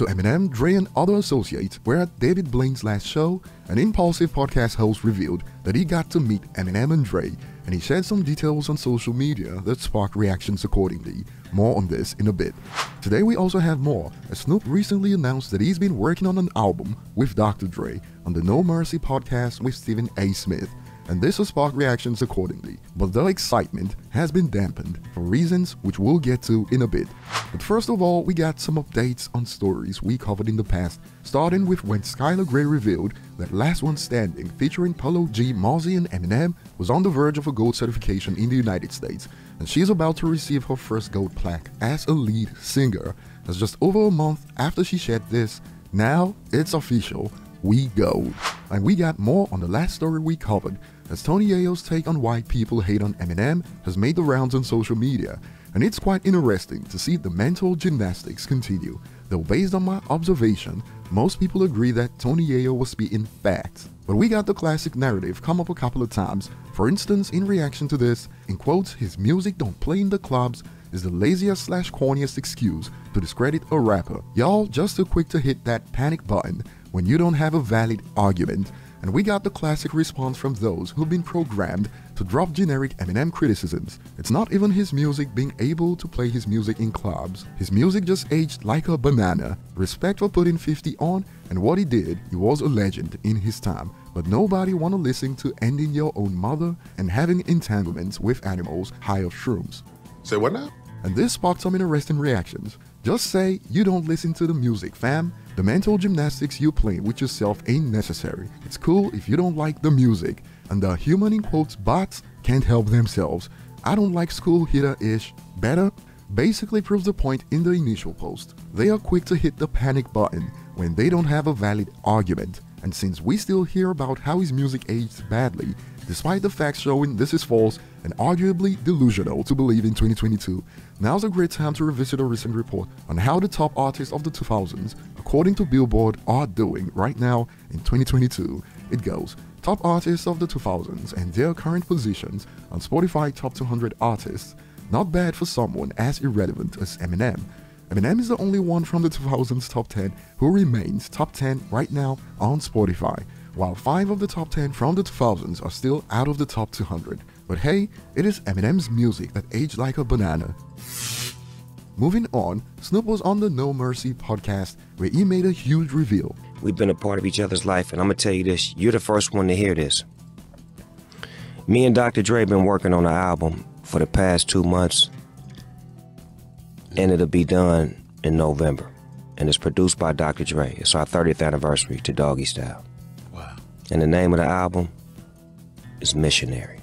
So Eminem, Dre, and other associates were at David Blaine's last show. An Impulsive podcast host revealed that he got to meet Eminem and Dre, and he shared some details on social media that sparked reactions accordingly. More on this in a bit. Today we also have more, as Snoop recently announced that he's been working on an album with Dr. Dre on the No Mercy podcast with Stephen A. Smith, and this has sparked reactions accordingly. But the excitement has been dampened for reasons which we'll get to in a bit. But first of all, we got some updates on stories we covered in the past, starting with when Skylar Grey revealed that Last One Standing featuring Polo G, Mozzy, and Eminem was on the verge of a gold certification in the United States, and she's about to receive her first gold plaque as a lead singer. That's just over a month after she shared this. Now it's official. We go. And we got more on the last story we covered, as Tony Yayo's take on why people hate on Eminem has made the rounds on social media, and it's quite interesting to see the mental gymnastics continue, though based on my observation, most people agree that Tony Yayo was speaking facts. But we got the classic narrative come up a couple of times. For instance, in reaction to this, in quotes, his music don't play in the clubs is the laziest / corniest excuse to discredit a rapper. Y'all just too quick to hit that panic button when you don't have a valid argument. And we got the classic response from those who've been programmed to drop generic Eminem criticisms. It's not even his music being able to play his music in clubs. His music just aged like a banana. Respect for putting 50 on, and what he did, he was a legend in his time. But nobody wanna listen to ending your own mother and having entanglements with animals high of shrooms. Say what now? And this sparked some interesting reactions. Just say you don't listen to the music, fam. The mental gymnastics you play with yourself ain't necessary. It's cool if you don't like the music. And the human in quotes bots can't help themselves. I don't like school hitter-ish. Better? Basically proves the point in the initial post. They are quick to hit the panic button when they don't have a valid argument. And since we still hear about how his music aged badly, despite the facts showing this is false and arguably delusional to believe in 2022, now's a great time to revisit a recent report on how the top artists of the 2000s, according to Billboard, are doing right now in 2022. It goes, top artists of the 2000s and their current positions on Spotify Top 200 artists. Not bad for someone as irrelevant as Eminem. Eminem is the only one from the 2000s top 10 who remains top 10 right now on Spotify, while 5 of the top 10 from the 2000s are still out of the top 200. But hey, it is Eminem's music that aged like a banana. Moving on, Snoop was on the No Mercy podcast where he made a huge reveal. We've been a part of each other's life, and I'm gonna tell you this, you're the first one to hear this. Me and Dr. Dre been working on an album for the past 2 months, and it'll be done in November. And it's produced by Dr. Dre. It's our 30th anniversary to Doggy Style. Wow. And the name of the album is Missionary.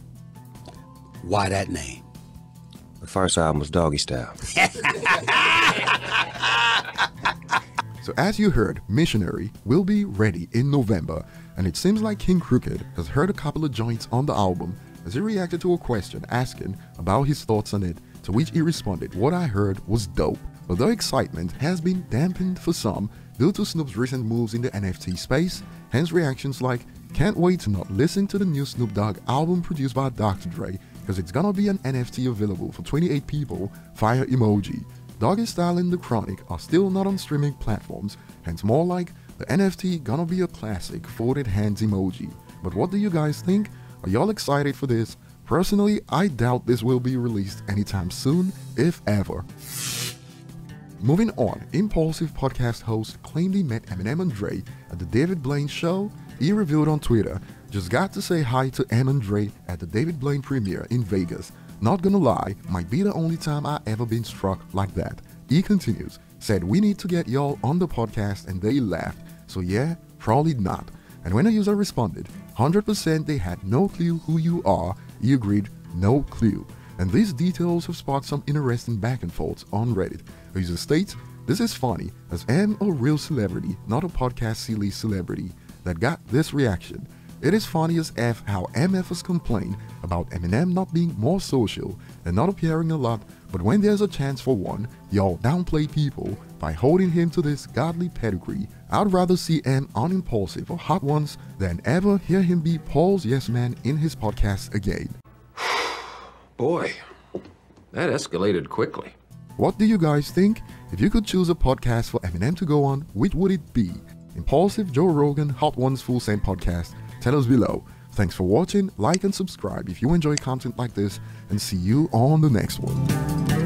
Why that name? The first album was Doggy Style. So as you heard, Missionary will be ready in November, and it seems like King Crooked has heard a couple of joints on the album as he reacted to a question asking about his thoughts on it, to which he responded, "What I heard was dope." But the excitement has been dampened for some due to Snoop's recent moves in the NFT space, hence reactions like, "Can't wait to not listen to the new Snoop Dogg album produced by Dr. Dre, because it's gonna be an NFT available for 28 people, fire emoji." Doggy Style and The Chronic are still not on streaming platforms, hence more like, the NFT gonna be a classic folded hands emoji. But what do you guys think? Are y'all excited for this? Personally, I doubt this will be released anytime soon, if ever. Moving on, Impulsive podcast host claimed he met Eminem and Dre at the David Blaine show. He revealed on Twitter, "Just got to say hi to Em and Dre at the David Blaine premiere in Vegas. Not gonna lie, might be the only time I ever been struck like that." He continues, said, "We need to get y'all on the podcast," and they laughed. So yeah, probably not. And when a user responded, 100% they had no clue who you are, he agreed, no clue. And these details have sparked some interesting back and forths on Reddit. A user states, "This is funny, as I'm a real celebrity, not a podcast silly celebrity, that got this reaction. It is funny as F how MFers complain about Eminem not being more social and not appearing a lot, but when there's a chance for one, y'all downplay people by holding him to this godly pedigree. I'd rather see M on Impulsive or Hot Ones than ever hear him be Paul's yes man in his podcast again." Boy, that escalated quickly. What do you guys think? If you could choose a podcast for Eminem to go on, which would it be? Impulsive, Joe Rogan, Hot Ones Full Send Podcast? Tell us below. Thanks for watching, like and subscribe if you enjoy content like this, and see you on the next one.